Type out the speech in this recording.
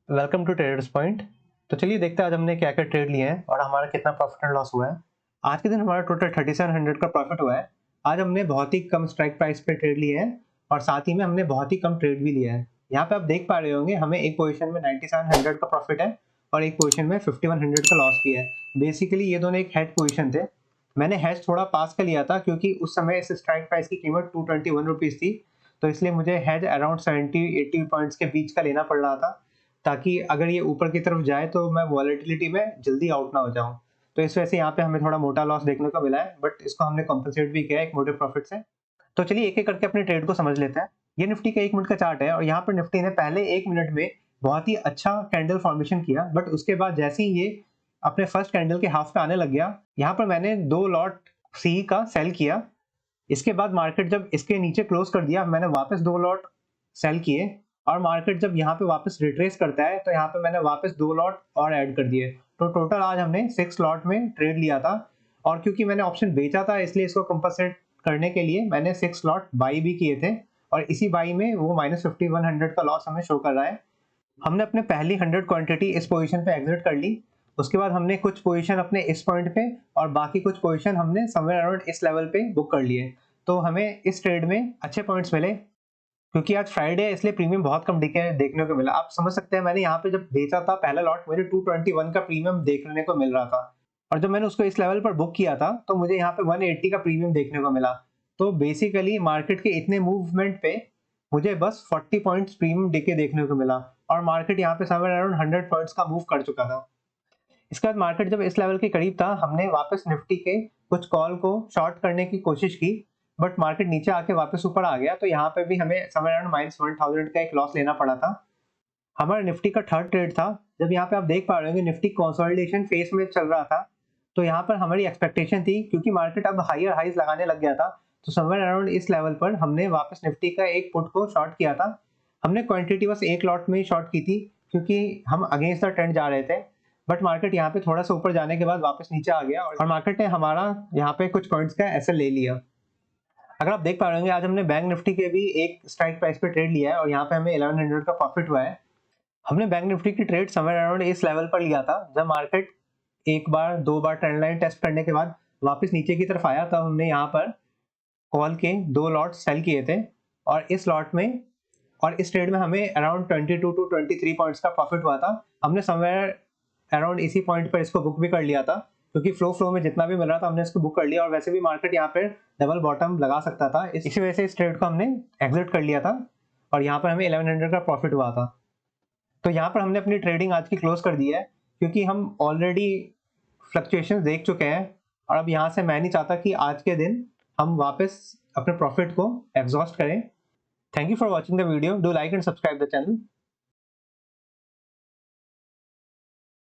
Welcome to traders point. तो चलिए देखते हैं आज हमने क्या क्या ट्रेड लिए हैं और हमारा कितना प्रॉफिट एंड लॉस हुआ है। आज के दिन हमारा टोटल 3700 का प्रॉफिट हुआ है। आज हमने बहुत ही कम स्ट्राइक प्राइस पे ट्रेड लिए हैं और साथ ही में हमने बहुत ही कम ट्रेड भी लिया है। यहाँ पे आप देख पा रहे होंगे हमें एक पोजीशन में 9700 का प्रॉफिट है और एक पोजीशन में 5100 का लॉस भी है। बेसिकली ये दोनों एक हेड पोजीशन थे। मैंने हेज थोड़ा पास का लिया था क्योंकि उस समय इस स्ट्राइक प्राइस की कीमत 221 रुपीज़ थी, तो इसलिए मुझे हेज अराउंड 70-80 पॉइंट्स के बीच का लेना पड़ रहा था, ताकि अगर ये ऊपर की तरफ जाए तो मैं वॉलेटिलिटी में जल्दी आउट ना हो जाऊं। तो इस वजह से यहाँ पे हमें थोड़ा मोटा लॉस देखने को मिला है, बट इसको हमने कॉम्पनसेट भी किया है एक मोटे प्रॉफिट से। तो चलिए एक एक करके अपने ट्रेड को समझ लेते हैं। ये निफ्टी का 1 मिनट का चार्ट है और यहाँ पर निफ्टी ने पहले 1 मिनट में बहुत ही अच्छा कैंडल फॉर्मेशन किया, बट उसके बाद जैसे ही ये अपने फर्स्ट कैंडल के हाफ पे आने लग गया, यहाँ पर मैंने 2 लॉट सी का सेल किया। इसके बाद मार्केट जब इसके नीचे क्लोज कर दिया, मैंने वापस 2 लॉट सेल किए और मार्केट जब यहाँ पे वापस रिट्रेस करता है तो यहाँ पे मैंने वापस 2 लॉट और ऐड कर दिए। तो टोटल आज हमने 6 लॉट में ट्रेड लिया था और क्योंकि मैंने ऑप्शन बेचा था इसलिए इसको कंपनसेट करने के लिए मैंने 6 लॉट बाई भी किए थे और इसी बाई में वो -5100 का लॉस हमें शो कर रहा है। हमने अपने पहली 100 क्वांटिटी इस पोजीशन पे एग्जिट कर ली। उसके बाद हमने कुछ पोजीशन अपने इस पॉइंट पे और बाकी कुछ पोजीशन हमने समवेयर अराउंड इस लेवल पे बुक कर लिए। तो हमें इस ट्रेड में अच्छे पॉइंट्स मिले। क्योंकि आज फ्राइडे है इसलिए प्रीमियम बहुत कम देखने को मिला। आप समझ सकते हैं मैंने यहाँ पे जब बेचा था पहला लॉट, मुझे 221 का प्रीमियम देखने को मिल रहा था और जब मैंने उसको इस लेवल पर बुक किया था तो मुझे यहाँ पे 180 का प्रीमियम देखने को मिला। तो बेसिकली मार्केट के इतने मूवमेंट पे मुझे बस 40 पॉइंट्स प्रीमियम डे के देखने को मिला और मार्केट यहाँ पे समवेयर अराउंड 100 पॉइंट्स का मूव कर चुका था। इसके बाद मार्केट जब इस लेवल के करीब था, हमने वापस निफ्टी के कुछ कॉल को शॉर्ट करने की कोशिश की, बट मार्केट नीचे आके वापस ऊपर आ गया, तो यहाँ पे भी हमें समवेयर अराउंड -1000 का एक लॉस लेना पड़ा था। हमारा निफ्टी का थर्ड ट्रेड था। जब यहाँ पे आप देख पा रहे होंगे निफ्टी कंसोलिडेशन फेज में चल रहा था, तो यहाँ पर हमारी एक्सपेक्टेशन थी क्योंकि मार्केट अब हायर हाइज लगाने लग गया था, तो समवेयर अराउंड इस लेवल पर हमने वापस निफ्टी का एक पुट को शॉर्ट किया था। हमने क्वांटिटी बस एक लॉट में ही शॉर्ट की थी क्योंकि हम अगेंस्ट द ट्रेंड जा रहे थे, बट मार्केट यहाँ पे थोड़ा सा ऊपर जाने के बाद वापस नीचे आ गया और मार्केट ने हमारा यहाँ पे कुछ पॉइंट्स का एसएल ले लिया। अगर आप देख पा रहे होंगे आज हमने बैंक निफ्टी के भी एक स्ट्राइक प्राइस पे ट्रेड लिया है और यहाँ पे हमें 1100 का प्रॉफिट हुआ है। हमने बैंक निफ्टी की ट्रेड समवेयर अराउंड इस लेवल पर लिया था। जब मार्केट एक बार दो बार ट्रेंड लाइन टेस्ट करने के बाद वापस नीचे की तरफ आया था, हमने यहाँ पर कॉल के 2 लॉट सेल किए थे और इस लॉट में और इस ट्रेड में हमें अराउंड 22 टू 23 पॉइंट्स का प्रॉफिट हुआ था। हमने समवेयर अराउंड इसी पॉइंट पर इसको बुक भी कर लिया था क्योंकि फ्लो में जितना भी मिल रहा था हमने इसको बुक कर लिया और वैसे भी मार्केट यहाँ पे डबल बॉटम लगा सकता था, इसी वजह से इस ट्रेड को हमने एग्जिट कर लिया था और यहाँ पर हमें 1100 का प्रॉफिट हुआ था। तो यहाँ पर हमने अपनी ट्रेडिंग आज की क्लोज कर दी है क्योंकि हम ऑलरेडी फ्लक्चुएशन देख चुके हैं और अब यहाँ से मैं नहीं चाहता कि आज के दिन हम वापस अपने प्रॉफिट को एग्जॉस्ट करें। Thank you for watching the video. Do like and subscribe the channel.